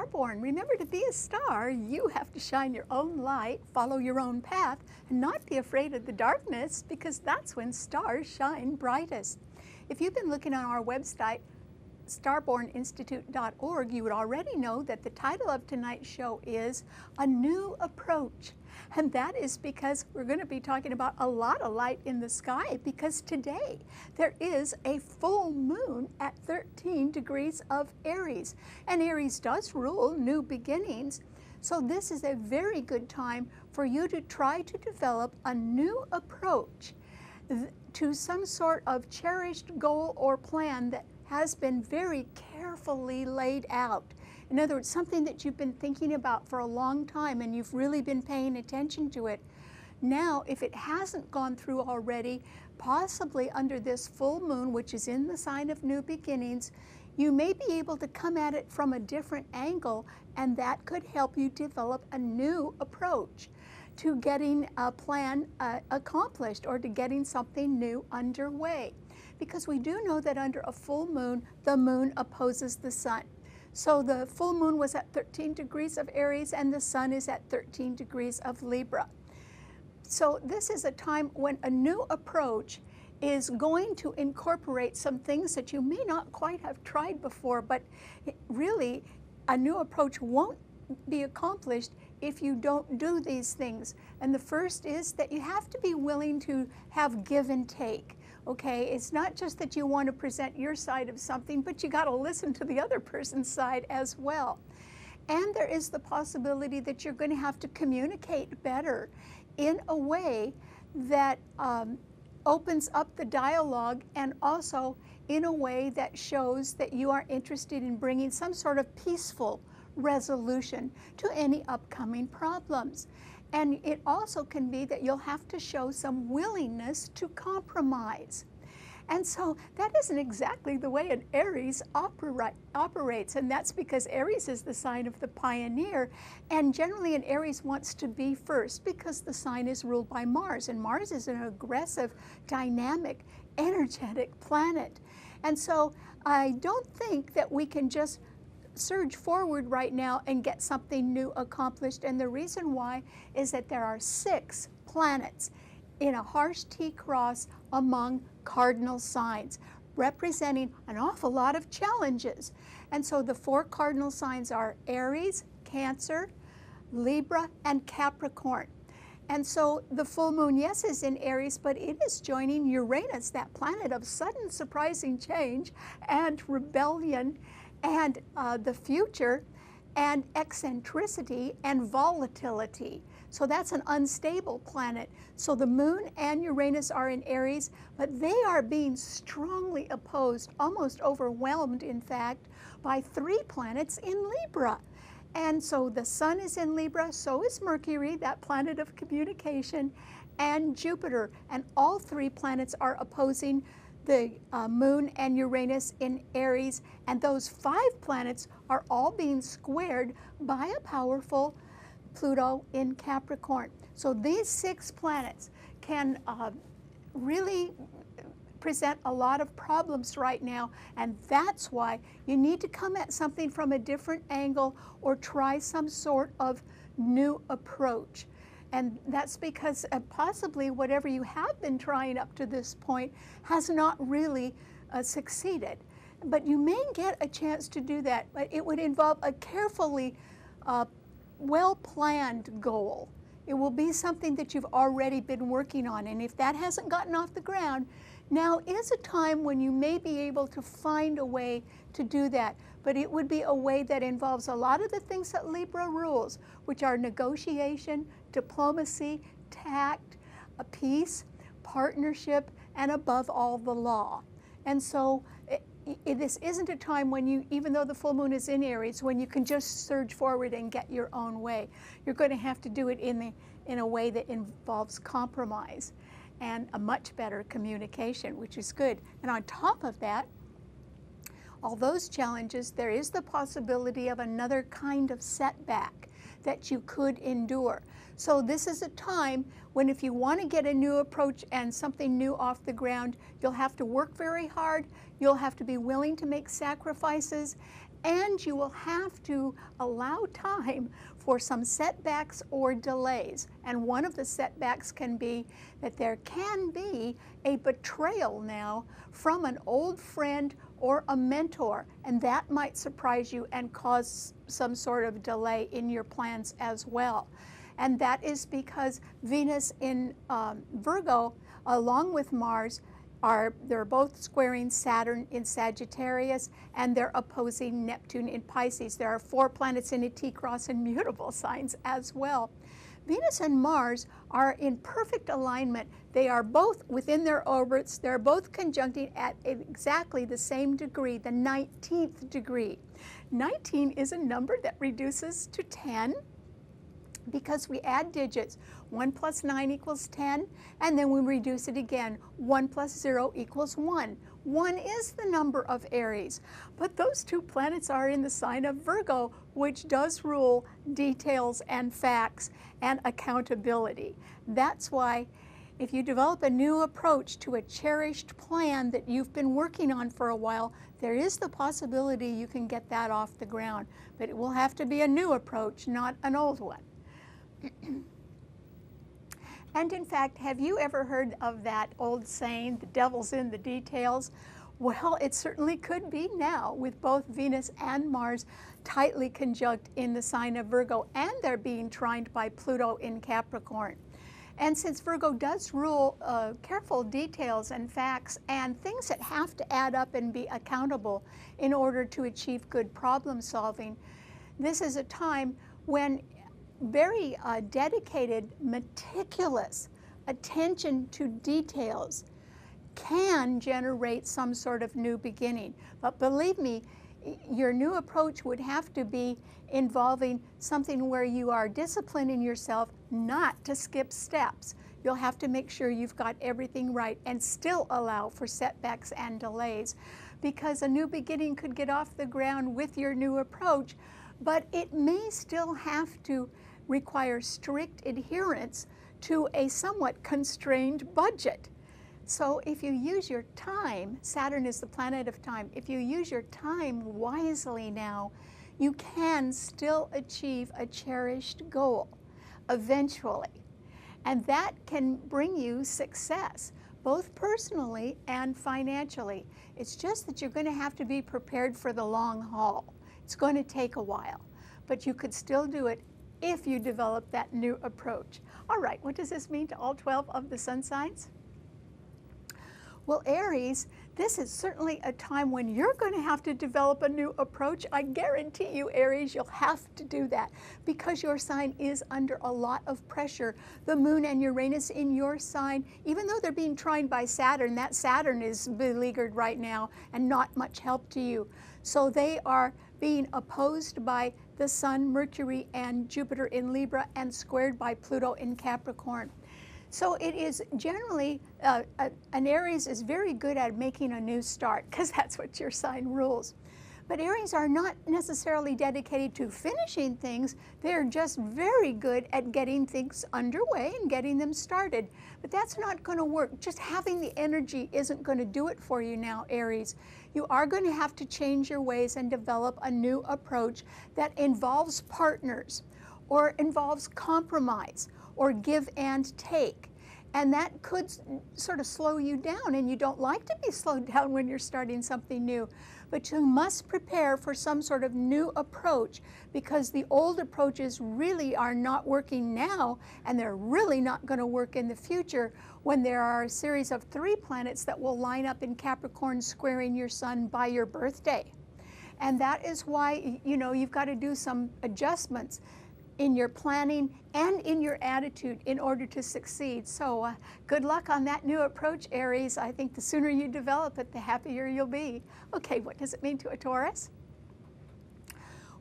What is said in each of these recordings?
Starborn. Remember, to be a star, you have to shine your own light, follow your own path, and not be afraid of the darkness, because that's when stars shine brightest. If you've been looking on our website, starborninstitute.org, you would already know that the title of tonight's show is A New Approach. And that is because we're going to be talking about a lot of light in the sky, because today there is a full moon at 13 degrees of Aries. And Aries does rule new beginnings. So this is a very good time for you to try to develop a new approach to some sort of cherished goal or plan that has been very carefully laid out. In other words, something that you've been thinking about for a long time and you've really been paying attention to it. Now, if it hasn't gone through already, possibly under this full moon, which is in the sign of new beginnings, you may be able to come at it from a different angle, and that could help you develop a new approach to getting a plan accomplished, or to getting something new underway. Because we do know that under a full moon, the moon opposes the sun. So the full moon was at 13 degrees of Aries, and the sun is at 13 degrees of Libra. So this is a time when a new approach is going to incorporate some things that you may not quite have tried before, but really a new approach won't be accomplished if you don't do these things. And the first is that you have to be willing to have give and take. Okay, it's not just that you want to present your side of something, but you got to listen to the other person's side as well. And there is the possibility that you're going to have to communicate better in a way that opens up the dialogue, and also in a way that shows that you are interested in bringing some sort of peaceful resolution to any upcoming problems. And it also can be that you'll have to show some willingness to compromise. And so that isn't exactly the way an Aries operates, and that's because Aries is the sign of the pioneer, and generally an Aries wants to be first because the sign is ruled by Mars, and Mars is an aggressive, dynamic, energetic planet. And so I don't think that we can just surge forward right now and get something new accomplished. And the reason why is that there are 6 planets in a harsh T-cross among cardinal signs, representing an awful lot of challenges. And so the 4 cardinal signs are Aries, Cancer, Libra, and Capricorn. And so the full moon, yes, is in Aries, but it is joining Uranus, that planet of sudden surprising change and rebellion and the future and eccentricity and volatility. So that's an unstable planet. So the moon and Uranus are in Aries, but they are being strongly opposed, almost overwhelmed, in fact, by 3 planets in Libra. And so the sun is in Libra, so is Mercury, that planet of communication, and Jupiter. And all 3 planets are opposing the moon and Uranus in Aries, and those 5 planets are all being squared by a powerful Pluto in Capricorn. So these 6 planets can really present a lot of problems right now, and that's why you need to come at something from a different angle or try some sort of new approach. And that's because possibly whatever you have been trying up to this point has not really succeeded. But you may get a chance to do that, but it would involve a carefully well-planned goal. It will be something that you've already been working on. And if that hasn't gotten off the ground, now is a time when you may be able to find a way to do that. But it would be a way that involves a lot of the things that Libra rules, which are negotiation, diplomacy, tact, peace, partnership, and above all, the law. And so this isn't a time when you, even though the full moon is in Aries, when you can just surge forward and get your own way. You're going to have to do it in a way that involves compromise and a much better communication, which is good. And on top of that, all those challenges, there is the possibility of another kind of setback that you could endure. So this is a time when, if you want to get a new approach and something new off the ground, you'll have to work very hard, you'll have to be willing to make sacrifices, and you will have to allow time for some setbacks or delays. And one of the setbacks can be that there can be a betrayal now from an old friend or a mentor, and that might surprise you and cause some sort of delay in your plans as well. And that is because Venus in Virgo, along with Mars, they're both squaring Saturn in Sagittarius, and they're opposing Neptune in Pisces. There are 4 planets in a T-cross and mutable signs as well. Venus and Mars are in perfect alignment. They are both within their orbits. They're both conjuncting at exactly the same degree, the 19th degree. 19 is a number that reduces to 10 because we add digits. 1 plus 9 equals 10, and then we reduce it again. 1 plus 0 equals 1. 1 is the number of Aries, but those 2 planets are in the sign of Virgo, which does rule details and facts and accountability. That's why if you develop a new approach to a cherished plan that you've been working on for a while, there is the possibility you can get that off the ground, but it will have to be a new approach, not an old one. And in fact, have you ever heard of that old saying, the devil's in the details? Well, it certainly could be now with both Venus and Mars tightly conjunct in the sign of Virgo, and they're being trined by Pluto in Capricorn. And since Virgo does rule careful details and facts and things that have to add up and be accountable in order to achieve good problem solving, this is a time when very dedicated, meticulous attention to details can generate some sort of new beginning. But believe me, your new approach would have to be involving something where you are disciplining yourself not to skip steps. You'll have to make sure you've got everything right and still allow for setbacks and delays, because a new beginning could get off the ground with your new approach, but it may still have to require strict adherence to a somewhat constrained budget. So if you use your time, Saturn is the planet of time, if you use your time wisely now, you can still achieve a cherished goal eventually. And that can bring you success, both personally and financially. It's just that you're going to have to be prepared for the long haul. It's going to take a while, but you could still do it if you develop that new approach. All right, what does this mean to all 12 of the sun signs? Well, Aries, this is certainly a time when you're going to have to develop a new approach. I guarantee you, Aries, you'll have to do that because your sign is under a lot of pressure. The moon and Uranus in your sign, even though they're being trined by Saturn, that Saturn is beleaguered right now and not much help to you. So they are being opposed by the Sun, Mercury, and Jupiter in Libra, and squared by Pluto in Capricorn. So it is generally, an Aries is very good at making a new start because that's what your sign rules. But Aries are not necessarily dedicated to finishing things. They're just very good at getting things underway and getting them started. But that's not going to work. Just having the energy isn't going to do it for you now, Aries. You are going to have to change your ways and develop a new approach that involves partners or involves compromise or give and take. And that could sort of slow you down, and you don't like to be slowed down when you're starting something new. But you must prepare for some sort of new approach, because the old approaches really are not working now, and they're really not going to work in the future when there are a series of 3 planets that will line up in Capricorn squaring your sun by your birthday. And that is why, you know, you've got to do some adjustments in your planning and in your attitude in order to succeed. So good luck on that new approach, Aries. I think the sooner you develop it, the happier you'll be. Okay, what does it mean to a Taurus?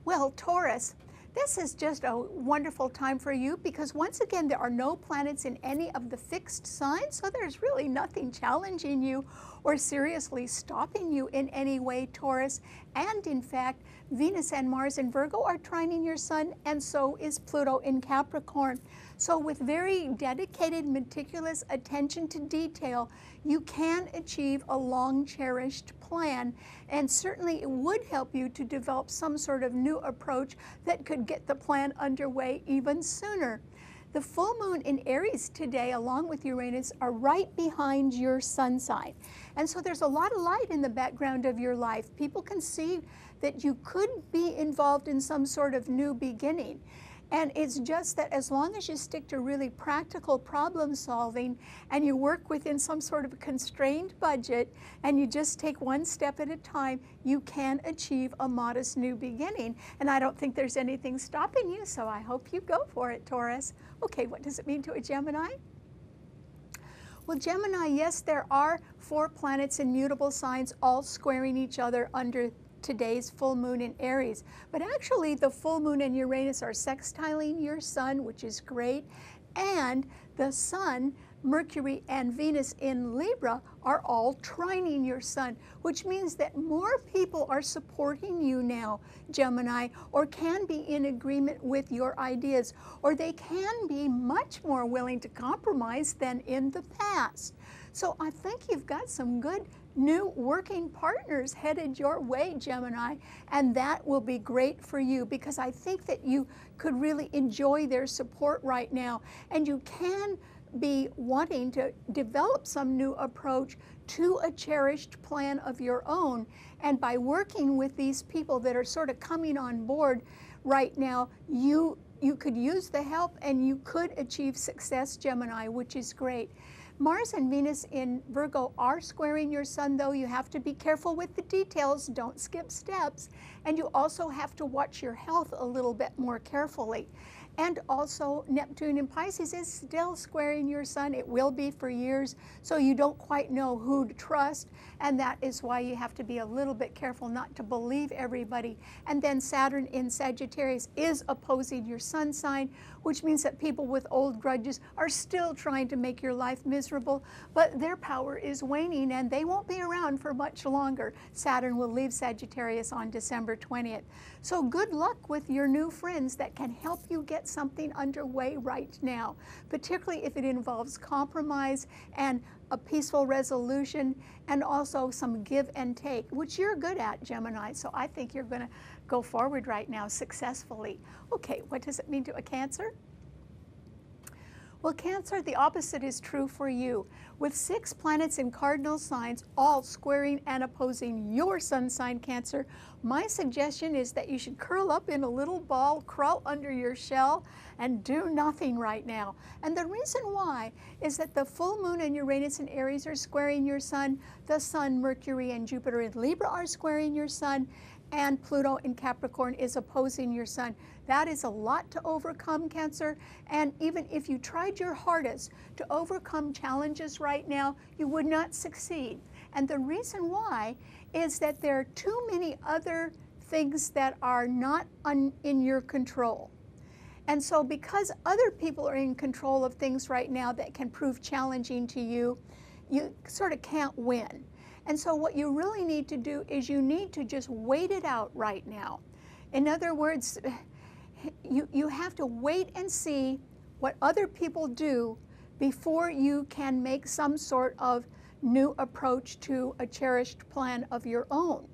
Well, Taurus, this is just a wonderful time for you because once again, there are no planets in any of the fixed signs, so there's really nothing challenging you or seriously stopping you in any way, Taurus. And in fact, Venus and Mars in Virgo are trining your sun, and so is Pluto in Capricorn. So with very dedicated, meticulous attention to detail, you can achieve a long-cherished plan, and certainly it would help you to develop some sort of new approach that could get the plan underway even sooner. The full moon in Aries today, along with Uranus, are right behind your sun sign. And so there's a lot of light in the background of your life. People can see that you could be involved in some sort of new beginning. And it's just that as long as you stick to really practical problem solving and you work within some sort of a constrained budget and you just take one step at a time, you can achieve a modest new beginning. And I don't think there's anything stopping you, so I hope you go for it, Taurus. Okay, what does it mean to a Gemini? Well, Gemini, yes, there are 4 planets in mutable signs all squaring each other under today's full moon in Aries. But actually, the full moon and Uranus are sextiling your sun, which is great. And the sun, Mercury, and Venus in Libra are all trining your sun, which means that more people are supporting you now, Gemini, or can be in agreement with your ideas, or they can be much more willing to compromise than in the past. So I think you've got some good new working partners headed your way, Gemini, and that will be great for you because I think that you could really enjoy their support right now, and you can be wanting to develop some new approach to a cherished plan of your own. And by working with these people that are sort of coming on board right now, you could use the help and you could achieve success, Gemini, which is great. Mars and Venus in Virgo are squaring your sun, though. You have to be careful with the details. Don't skip steps. And you also have to watch your health a little bit more carefully. And also, Neptune in Pisces is still squaring your sun. It will be for years, so you don't quite know who to trust. And that is why you have to be a little bit careful not to believe everybody. And then Saturn in Sagittarius is opposing your sun sign, which means that people with old grudges are still trying to make your life miserable, but their power is waning and they won't be around for much longer. Saturn will leave Sagittarius on December 20th. So good luck with your new friends that can help you get something underway right now, particularly if it involves compromise and a peaceful resolution and also some give and take, which you're good at, Gemini. So I think you're going to go forward right now successfully. Okay, what does it mean to a Cancer? Well, Cancer, the opposite is true for you. With 6 planets in cardinal signs, all squaring and opposing your sun sign, Cancer, my suggestion is that you should curl up in a little ball, crawl under your shell, and do nothing right now. And the reason why is that the full moon and Uranus and Aries are squaring your sun, the sun, Mercury, and Jupiter in Libra are squaring your sun, and Pluto in Capricorn is opposing your sun. That is a lot to overcome, Cancer, and even if you tried your hardest to overcome challenges right now, you would not succeed. And the reason why is that there are too many other things that are not in your control. And so because other people are in control of things right now that can prove challenging to you, you sort of can't win. And so what you really need to do is you need to just wait it out right now. In other words, you have to wait and see what other people do before you can make some sort of new approach to a cherished plan of your own.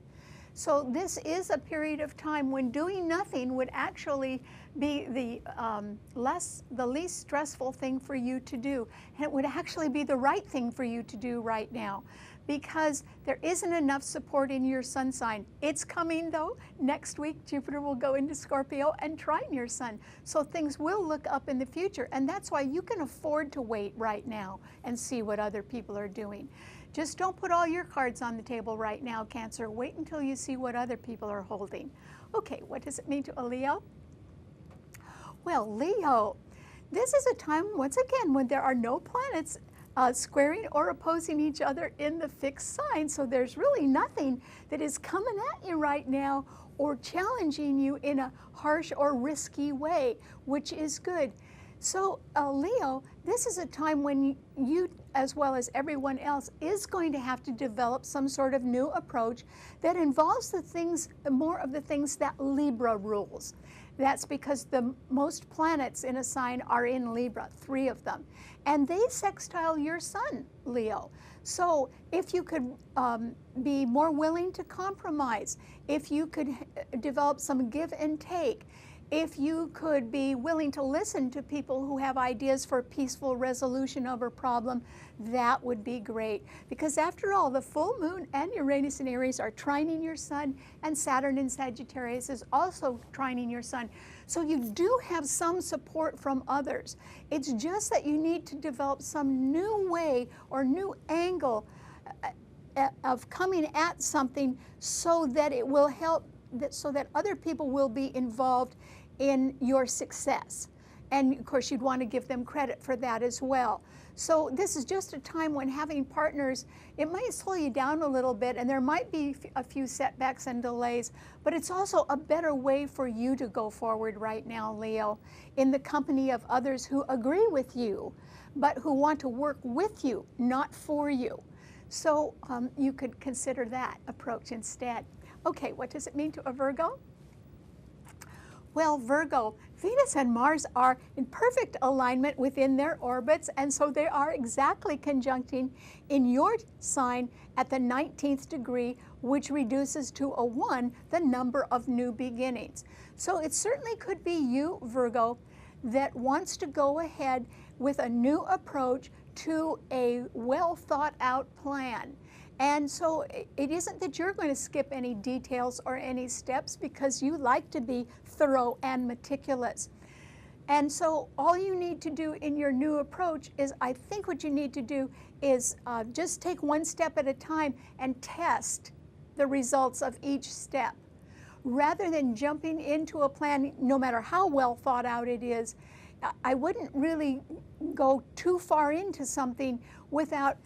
So this is a period of time when doing nothing would actually be the least stressful thing for you to do. And it would actually be the right thing for you to do right now, because there isn't enough support in your sun sign. It's coming though. Next week, Jupiter will go into Scorpio and trine your sun. So things will look up in the future. And that's why you can afford to wait right now and see what other people are doing. Just don't put all your cards on the table right now, Cancer. Wait until you see what other people are holding. Okay, what does it mean to a Leo? Well, Leo, this is a time, once again, when there are no planets squaring or opposing each other in the fixed sign. So there's really nothing that is coming at you right now or challenging you in a harsh or risky way, which is good. So, Leo, this is a time when you, as well as everyone else, is going to have to develop some sort of new approach that involves the things, more of the things that Libra rules. That's because the most planets in a sign are in Libra, 3 of them, and they sextile your sun, Leo. So if you could be more willing to compromise, if you could develop some give and take, if you could be willing to listen to people who have ideas for peaceful resolution of a problem, that would be great. Because after all, the full moon and Uranus in Aries are trining your sun, and Saturn in Sagittarius is also trining your sun. So you do have some support from others. It's just that you need to develop some new way or new angle of coming at something so that it will help, so that other people will be involved in your success. And of course, you'd want to give them credit for that as well. So this is just a time when having partners, it might slow you down a little bit, and there might be a few setbacks and delays, but it's also a better way for you to go forward right now, Leo, in the company of others who agree with you, but who want to work with you, not for you. So you could consider that approach instead. Okay, what does it mean to a Virgo? Well, Virgo, Venus and Mars are in perfect alignment within their orbits, and so they are exactly conjuncting in your sign at the 19th degree, which reduces to a 1 the number of new beginnings. So it certainly could be you, Virgo, that wants to go ahead with a new approach to a well thought out plan. And so it isn't that you're going to skip any details or any steps, because you like to be thorough and meticulous. And so all you need to do in your new approach is, I think what you need to do is just take one step at a time and test the results of each step. Rather than jumping into a plan, no matter how well thought out it is, I wouldn't really go too far into something without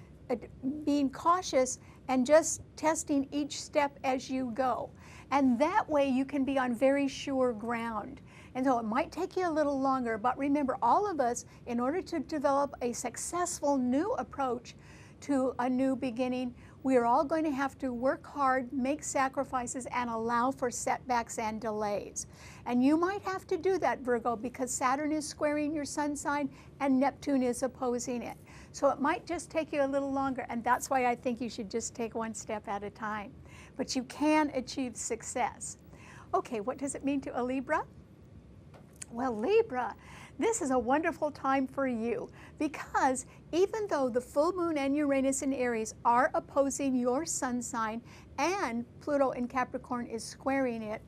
being cautious and just testing each step as you go. And that way you can be on very sure ground. And so it might take you a little longer, but remember, all of us, in order to develop a successful new approach to a new beginning, we are all going to have to work hard, make sacrifices, and allow for setbacks and delays. And you might have to do that, Virgo, because Saturn is squaring your sun sign and Neptune is opposing it. So it might just take you a little longer, and that's why I think you should just take one step at a time. But you can achieve success. Okay, what does it mean to a Libra? Well, Libra, this is a wonderful time for you, because even though the full moon and Uranus in Aries are opposing your sun sign and Pluto in Capricorn is squaring it,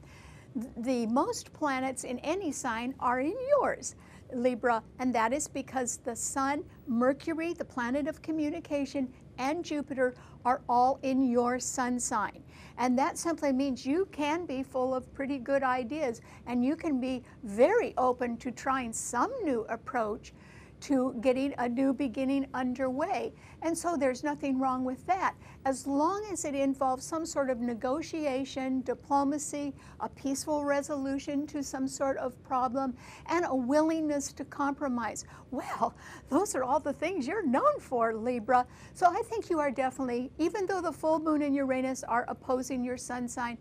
the most planets in any sign are in yours, Libra, and that is because the Sun, Mercury, the planet of communication, and Jupiter are all in your sun sign. And that simply means you can be full of pretty good ideas, and you can be very open to trying some new approach to getting a new beginning underway. And so there's nothing wrong with that, as long as it involves some sort of negotiation, diplomacy, a peaceful resolution to some sort of problem, and a willingness to compromise. Well, those are all the things you're known for, Libra. So I think you are definitely, even though the full moon and Uranus are opposing your sun sign,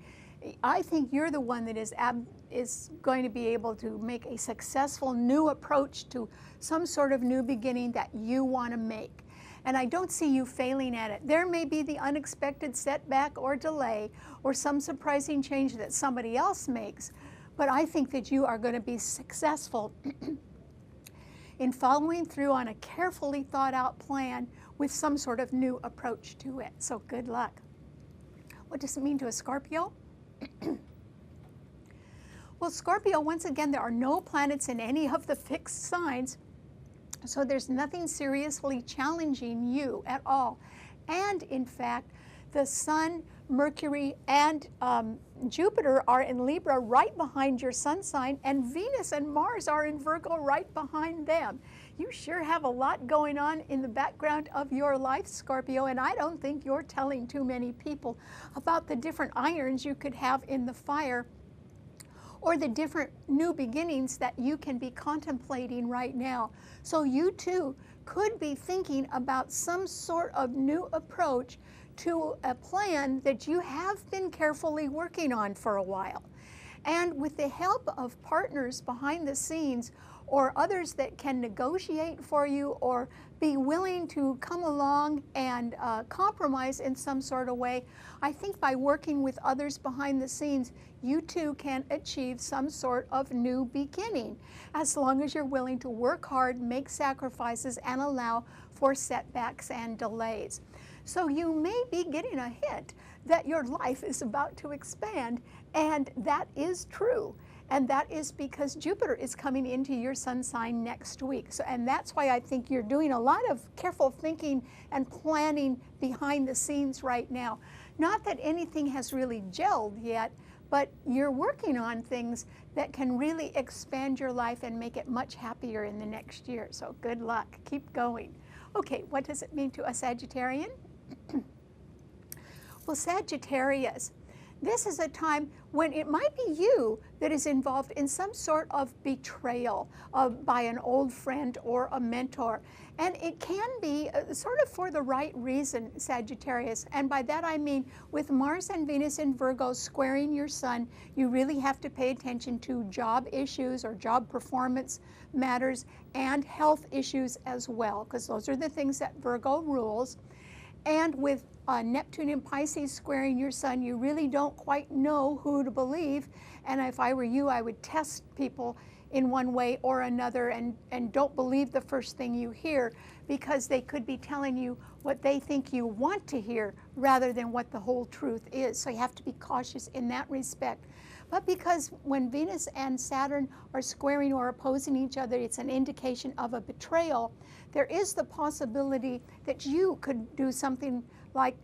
I think you're the one that is going to be able to make a successful new approach to some sort of new beginning that you want to make. And I don't see you failing at it. There may be the unexpected setback or delay or some surprising change that somebody else makes, but I think that you are going to be successful in following through on a carefully thought out plan with some sort of new approach to it. So good luck. What does it mean to a Scorpio? Well, Scorpio, once again, there are no planets in any of the fixed signs, so there's nothing seriously challenging you at all. And in fact, the Sun, Mercury, and Jupiter are in Libra right behind your sun sign, and Venus and Mars are in Virgo right behind them. You sure have a lot going on in the background of your life, Scorpio, and I don't think you're telling too many people about the different irons you could have in the fire or the different new beginnings that you can be contemplating right now. So you too could be thinking about some sort of new approach to a plan that you have been carefully working on for a while. And with the help of partners behind the scenes or others that can negotiate for you or be willing to come along and compromise in some sort of way, I think by working with others behind the scenes, you too can achieve some sort of new beginning, as long as you're willing to work hard, make sacrifices, and allow for setbacks and delays. So you may be getting a hint that your life is about to expand, and that is true. And that is because Jupiter is coming into your sun sign next week. So, and that's why I think you're doing a lot of careful thinking and planning behind the scenes right now. Not that anything has really gelled yet, but you're working on things that can really expand your life and make it much happier in the next year. So good luck. Keep going. Okay, what does it mean to a Sagittarian? Well, Sagittarius, this is a time when it might be you that is involved in some sort of betrayal by an old friend or a mentor. And it can be sort of for the right reason, Sagittarius. And by that I mean with Mars and Venus in Virgo squaring your sun, you really have to pay attention to job issues or job performance matters and health issues as well, because those are the things that Virgo rules. And with Neptune in Pisces squaring your sun, you really don't quite know who to believe. And if I were you, I would test people in one way or another and don't believe the first thing you hear, because they could be telling you what they think you want to hear rather than what the whole truth is. So you have to be cautious in that respect. But because when Venus and Saturn are squaring or opposing each other, it's an indication of a betrayal, there is the possibility that you could do something like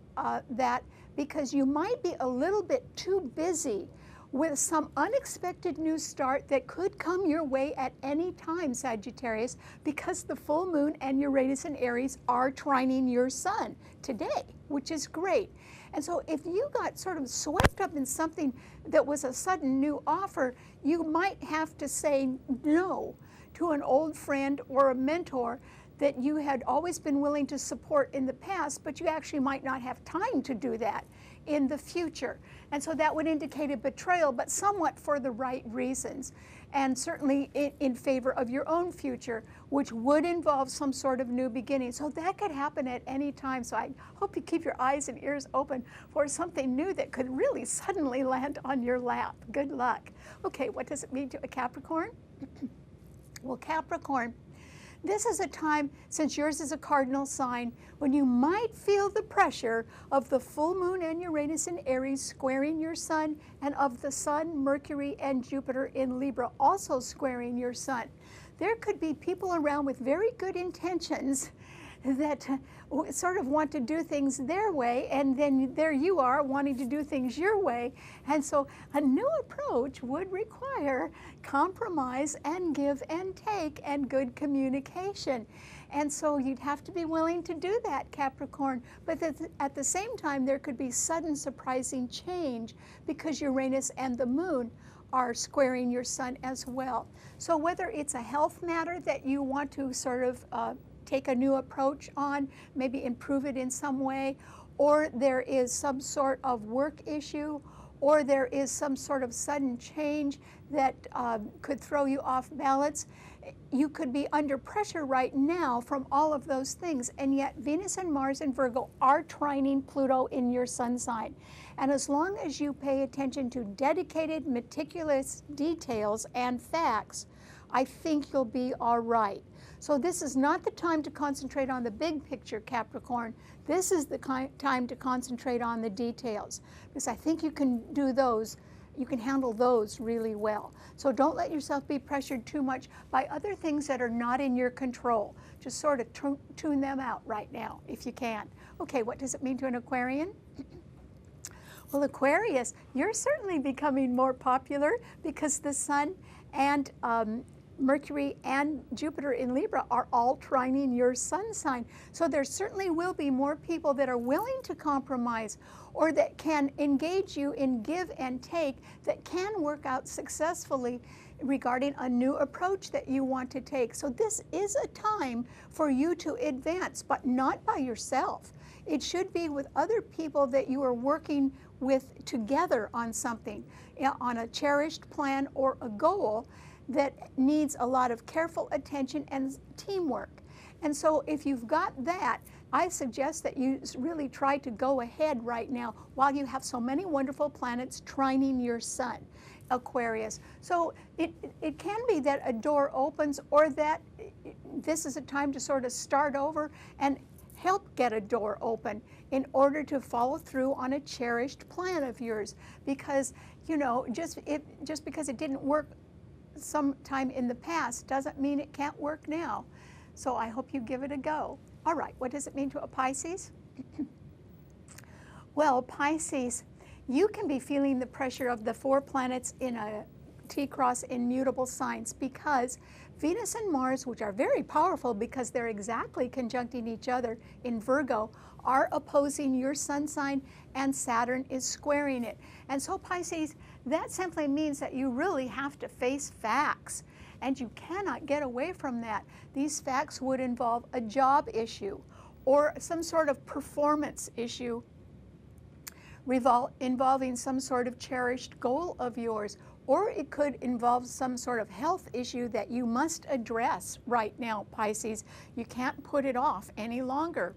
that, because you might be a little bit too busy with some unexpected new start that could come your way at any time, Sagittarius, because the full moon and Uranus and Aries are trining your sun today, which is great. And so if you got sort of swept up in something that was a sudden new offer, you might have to say no to an old friend or a mentor that you had always been willing to support in the past, but you actually might not have time to do that in the future. And so that would indicate a betrayal, but somewhat for the right reasons, and certainly in favor of your own future, which would involve some sort of new beginning. So that could happen at any time. So I hope you keep your eyes and ears open for something new that could really suddenly land on your lap. Good luck. Okay, what does it mean to a Capricorn? Well, Capricorn, this is a time, since yours is a cardinal sign, when you might feel the pressure of the full moon and Uranus in Aries squaring your sun, and of the sun, Mercury, and Jupiter in Libra also squaring your sun. There could be people around with very good intentions that sort of want to do things their way, and then there you are wanting to do things your way. And so a new approach would require compromise and give and take and good communication. And so you'd have to be willing to do that, Capricorn. But at the same time, there could be sudden surprising change because Uranus and the moon are squaring your sun as well. So whether it's a health matter that you want to sort of take a new approach on, maybe improve it in some way, or there is some sort of work issue, or there is some sort of sudden change that could throw you off balance, you could be under pressure right now from all of those things. And yet Venus and Mars and Virgo are trining Pluto in your sun sign. And as long as you pay attention to dedicated, meticulous details and facts, I think you'll be all right. So this is not the time to concentrate on the big picture, Capricorn. This is the time to concentrate on the details, because I think you can do those, you can handle those really well. So don't let yourself be pressured too much by other things that are not in your control. Just sort of tune them out right now, if you can. Okay, what does it mean to an Aquarian? Well, Aquarius, you're certainly becoming more popular because the sun and Mercury and Jupiter in Libra are all trining your sun sign. So there certainly will be more people that are willing to compromise or that can engage you in give and take that can work out successfully regarding a new approach that you want to take. So this is a time for you to advance, but not by yourself. It should be with other people that you are working with together on something, on a cherished plan or a goal that needs a lot of careful attention and teamwork. And so if you've got that, I suggest that you really try to go ahead right now while you have so many wonderful planets trining your sun, Aquarius. So it can be that a door opens, or that this is a time to sort of start over and help get a door open in order to follow through on a cherished plan of yours. Because, you know, just because it didn't work sometime in the past doesn't mean it can't work now. So I hope you give it a go. All right, what does it mean to a Pisces? Well, Pisces, you can be feeling the pressure of the 4 planets in a T-cross in mutable signs, because Venus and Mars, which are very powerful because they're exactly conjuncting each other in Virgo, are opposing your sun sign, and Saturn is squaring it. And so Pisces, that simply means that you really have to face facts, and you cannot get away from that. These facts would involve a job issue or some sort of performance issue involving some sort of cherished goal of yours, or it could involve some sort of health issue that you must address right now, Pisces. You can't put it off any longer.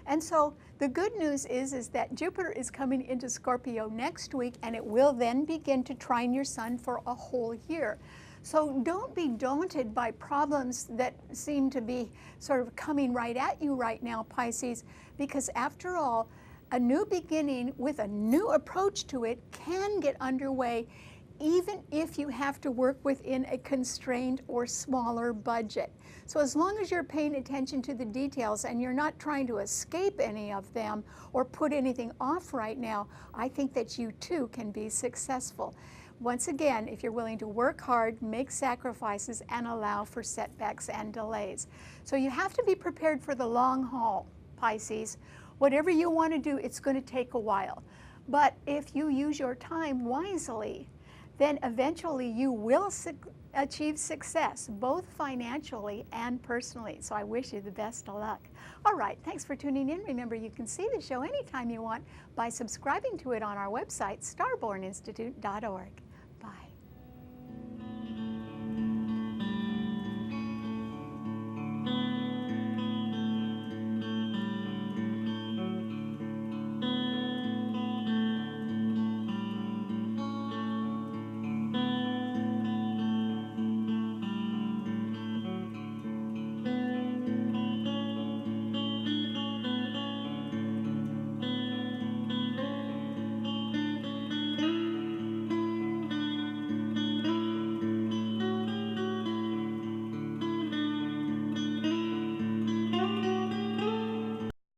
And so the good news is that Jupiter is coming into Scorpio next week, and it will then begin to trine your sun for a whole year. So don't be daunted by problems that seem to be sort of coming right at you right now, Pisces, because after all, a new beginning with a new approach to it can get underway, even if you have to work within a constrained or smaller budget. So as long as you're paying attention to the details and you're not trying to escape any of them or put anything off right now, I think that you too can be successful. Once again, if you're willing to work hard, make sacrifices, and allow for setbacks and delays. So you have to be prepared for the long haul, Pisces. Whatever you want to do, it's going to take a while. But if you use your time wisely, then eventually you will achieve success, both financially and personally. So I wish you the best of luck. All right, thanks for tuning in. Remember, you can see the show anytime you want by subscribing to it on our website, starborninstitute.org.